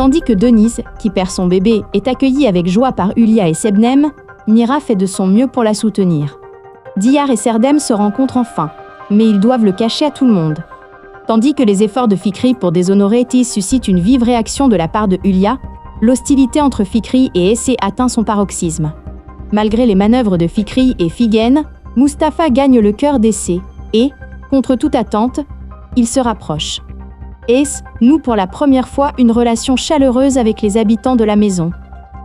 Tandis que Denise, qui perd son bébé, est accueillie avec joie par Hulia et Sebnem, Mira fait de son mieux pour la soutenir. Diyar et Serdem se rencontrent enfin, mais ils doivent le cacher à tout le monde. Tandis que les efforts de Fikri pour déshonorer Tiz suscitent une vive réaction de la part de Hulia, l'hostilité entre Fikri et Essé atteint son paroxysme. Malgré les manœuvres de Fikri et Figen, Mustapha gagne le cœur d'Essé et, contre toute attente, il se rapproche. Ess noue pour la première fois une relation chaleureuse avec les habitants de la maison.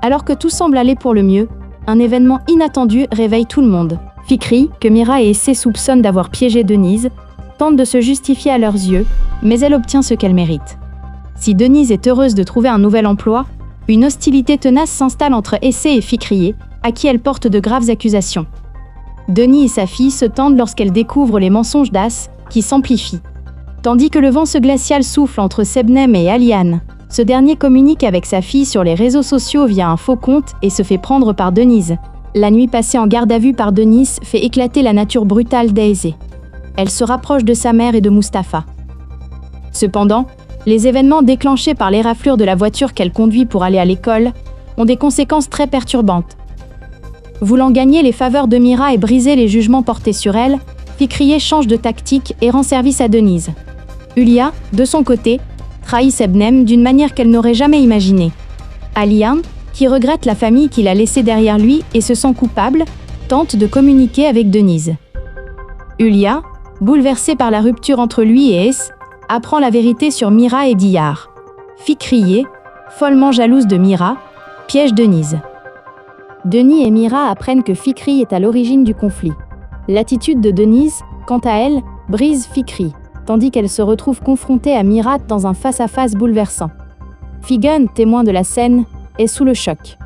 Alors que tout semble aller pour le mieux, un événement inattendu réveille tout le monde. Fikri, que Mira et Essé soupçonnent d'avoir piégé Denise, tente de se justifier à leurs yeux, mais elle obtient ce qu'elle mérite. Si Denise est heureuse de trouver un nouvel emploi, une hostilité tenace s'installe entre Essé et Fikri, à qui elle porte de graves accusations. Denis et sa fille se tendent lorsqu'elle découvre les mensonges d'As, qui s'amplifient. Tandis que le vent glacial souffle entre Sebnem et Aliane, ce dernier communique avec sa fille sur les réseaux sociaux via un faux compte et se fait prendre par Denise. La nuit passée en garde à vue par Denise fait éclater la nature brutale d'Essé. Elle se rapproche de sa mère et de Mustapha. Cependant, les événements déclenchés par l'éraflure de la voiture qu'elle conduit pour aller à l'école ont des conséquences très perturbantes. Voulant gagner les faveurs de Mira et briser les jugements portés sur elle, Fikri change de tactique et rend service à Denise. Hulia, de son côté, trahit Sebnem d'une manière qu'elle n'aurait jamais imaginée. Aliane, qui regrette la famille qu'il a laissée derrière lui et se sent coupable, tente de communiquer avec Denise. Hulia, bouleversée par la rupture entre lui et Ess, apprend la vérité sur Mira et Diyar. Fikri, follement jalouse de Mira, piège Denise. Denis et Mira apprennent que Fikri est à l'origine du conflit. L'attitude de Denise, quant à elle, brise Fikri, tandis qu'elle se retrouve confrontée à Mira dans un face-à-face bouleversant. Figen, témoin de la scène, est sous le choc.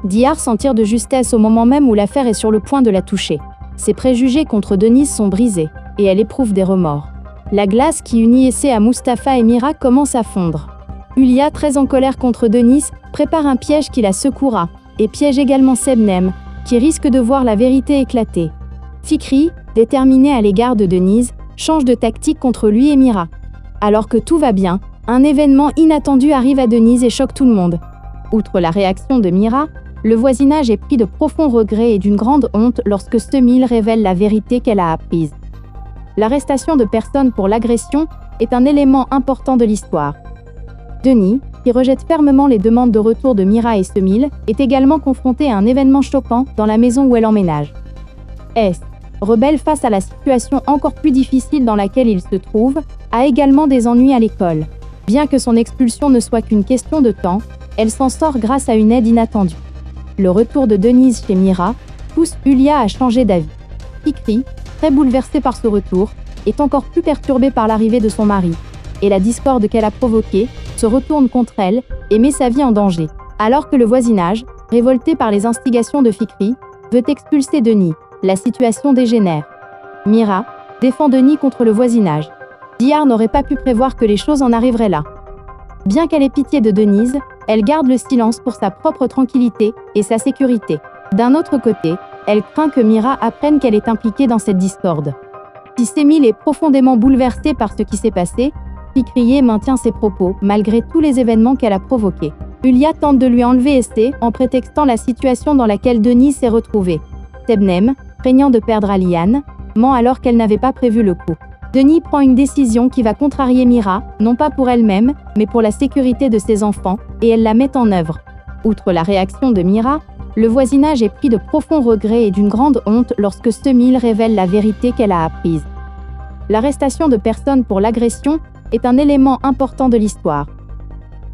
Diyar s'en tire de justesse au moment même où l'affaire est sur le point de la toucher. Ses préjugés contre Denise sont brisés, et elle éprouve des remords. La glace qui unit Essé à Mustapha et Mira commence à fondre. Hulia, très en colère contre Denise, prépare un piège qui la secouera, et piège également Sebnem, qui risque de voir la vérité éclater. Fikri, déterminé à l'égard de Denise, change de tactique contre lui et Mira. Alors que tout va bien, un événement inattendu arrive à Denise et choque tout le monde. Outre la réaction de Mira, le voisinage est pris de profonds regrets et d'une grande honte lorsque Stemil révèle la vérité qu'elle a apprise. L'arrestation de personnes pour l'agression est un élément important de l'histoire. Denis, qui rejette fermement les demandes de retour de Mira et Stemil, est également confronté à un événement choquant dans la maison où elle emménage. Ess, rebelle face à la situation encore plus difficile dans laquelle il se trouve, a également des ennuis à l'école. Bien que son expulsion ne soit qu'une question de temps, elle s'en sort grâce à une aide inattendue. Le retour de Denise chez Mira pousse Hulia à changer d'avis. Fikri, très bouleversée par ce retour, est encore plus perturbée par l'arrivée de son mari, et la discorde qu'elle a provoquée se retourne contre elle et met sa vie en danger. Alors que le voisinage, révolté par les instigations de Fikri, veut expulser Denis, la situation dégénère. Mira défend Denis contre le voisinage. Diyar n'aurait pas pu prévoir que les choses en arriveraient là. Bien qu'elle ait pitié de Denise, elle garde le silence pour sa propre tranquillité et sa sécurité. D'un autre côté, elle craint que Mira apprenne qu'elle est impliquée dans cette discorde. Si Stemil est profondément bouleversée par ce qui s'est passé, Fikri maintient ses propos malgré tous les événements qu'elle a provoqués. Hulia tente de lui enlever Essé en prétextant la situation dans laquelle Denis s'est retrouvée. Sebnem, craignant de perdre Aliane, ment alors qu'elle n'avait pas prévu le coup. Denis prend une décision qui va contrarier Mira, non pas pour elle-même, mais pour la sécurité de ses enfants, et elle la met en œuvre. Outre la réaction de Mira, le voisinage est pris de profonds regrets et d'une grande honte lorsque Stemil révèle la vérité qu'elle a apprise. L'arrestation de personnes pour l'agression est un élément important de l'histoire.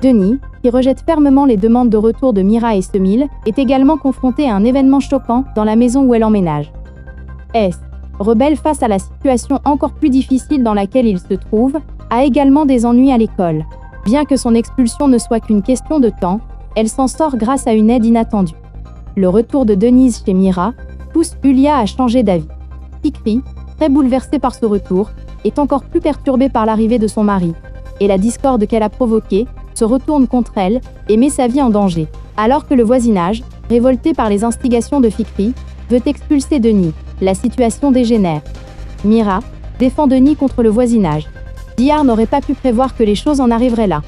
Denis, qui rejette fermement les demandes de retour de Mira et Stemil, est également confronté à un événement choquant dans la maison où elle emménage. Ess, rebelle face à la situation encore plus difficile dans laquelle il se trouve, a également des ennuis à l'école. Bien que son expulsion ne soit qu'une question de temps, elle s'en sort grâce à une aide inattendue. Le retour de Denise chez Mira pousse Hulia à changer d'avis. Fikri, très bouleversée par ce retour, est encore plus perturbée par l'arrivée de son mari, et la discorde qu'elle a provoquée se retourne contre elle et met sa vie en danger. Alors que le voisinage, révolté par les instigations de Fikri, veut expulser Denis, la situation dégénère. Mira défend Denis contre le voisinage. Diyar n'aurait pas pu prévoir que les choses en arriveraient là.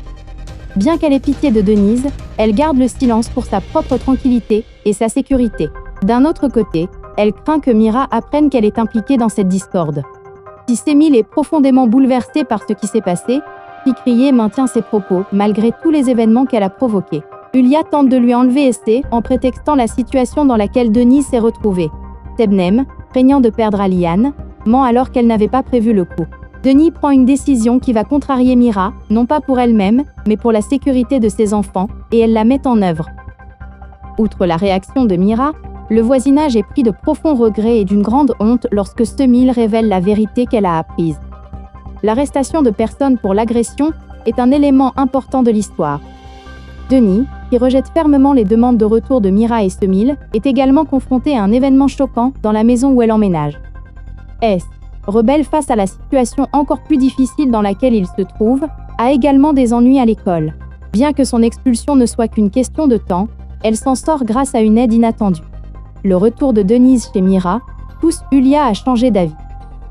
Bien qu'elle ait pitié de Denise, elle garde le silence pour sa propre tranquillité et sa sécurité. D'un autre côté, elle craint que Mira apprenne qu'elle est impliquée dans cette discorde. Si Sémile est profondément bouleversée par ce qui s'est passé, Fikriye maintient ses propos malgré tous les événements qu'elle a provoqués. Hülya tente de lui enlever Essé en prétextant la situation dans laquelle Denise s'est retrouvée. Sebnem, craignant de perdre Aliane, ment alors qu'elle n'avait pas prévu le coup. Denis prend une décision qui va contrarier Mira, non pas pour elle-même, mais pour la sécurité de ses enfants, et elle la met en œuvre. Outre la réaction de Mira, le voisinage est pris de profonds regrets et d'une grande honte lorsque Semile révèle la vérité qu'elle a apprise. L'arrestation de personnes pour l'agression est un élément important de l'histoire. Denis, qui rejette fermement les demandes de retour de Mira et Semile, est également confronté à un événement choquant dans la maison où elle emménage. S, rebelle face à la situation encore plus difficile dans laquelle il se trouve, a également des ennuis à l'école. Bien que son expulsion ne soit qu'une question de temps, elle s'en sort grâce à une aide inattendue. Le retour de Denise chez Mira pousse Hülya à changer d'avis.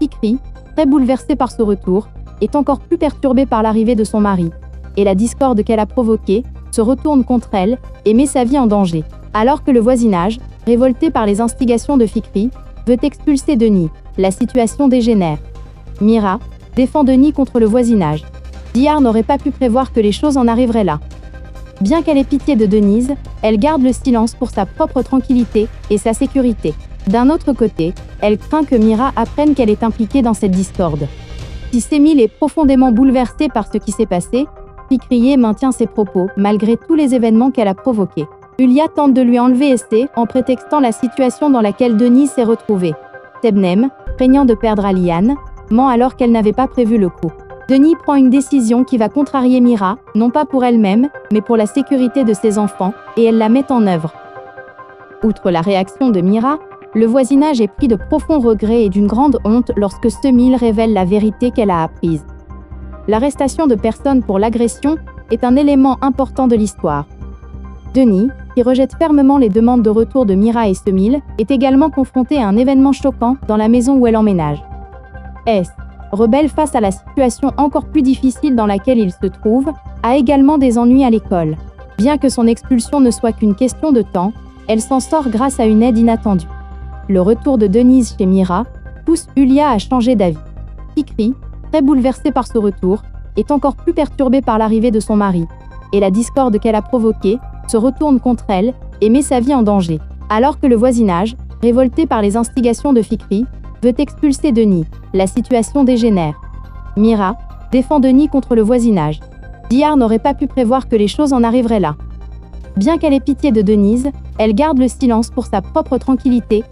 Fikri, très bouleversée par ce retour, est encore plus perturbée par l'arrivée de son mari, et la discorde qu'elle a provoquée se retourne contre elle et met sa vie en danger. Alors que le voisinage, révolté par les instigations de Fikri, veut expulser Denis, la situation dégénère. Mira défend Denis contre le voisinage. Diyar n'aurait pas pu prévoir que les choses en arriveraient là. Bien qu'elle ait pitié de Denise, elle garde le silence pour sa propre tranquillité et sa sécurité. D'un autre côté, elle craint que Mira apprenne qu'elle est impliquée dans cette discorde. Si Semile est profondément bouleversée par ce qui s'est passé, Fikriye maintient ses propos malgré tous les événements qu'elle a provoqués. Hülya tente de lui enlever Essé en prétextant la situation dans laquelle Denise s'est retrouvée. Sebnem, craignant de perdre Aliane, ment alors qu'elle n'avait pas prévu le coup. Denis prend une décision qui va contrarier Mira, non pas pour elle-même, mais pour la sécurité de ses enfants, et elle la met en œuvre. Outre la réaction de Mira, le voisinage est pris de profonds regrets et d'une grande honte lorsque Semile révèle la vérité qu'elle a apprise. L'arrestation de personnes pour l'agression est un élément important de l'histoire. Denis, qui rejette fermement les demandes de retour de Mira et Semile, est également confronté à un événement choquant dans la maison où elle emménage. S, rebelle face à la situation encore plus difficile dans laquelle il se trouve, a également des ennuis à l'école. Bien que son expulsion ne soit qu'une question de temps, elle s'en sort grâce à une aide inattendue. Le retour de Denise chez Mira pousse Hülya à changer d'avis. Fikri, très bouleversée par ce retour, est encore plus perturbée par l'arrivée de son mari, et la discorde qu'elle a provoquée se retourne contre elle et met sa vie en danger. Alors que le voisinage, révolté par les instigations de Fikri, veut expulser Denis, la situation dégénère. Mira défend Denis contre le voisinage. Diyar n'aurait pas pu prévoir que les choses en arriveraient là. Bien qu'elle ait pitié de Denise, elle garde le silence pour sa propre tranquillité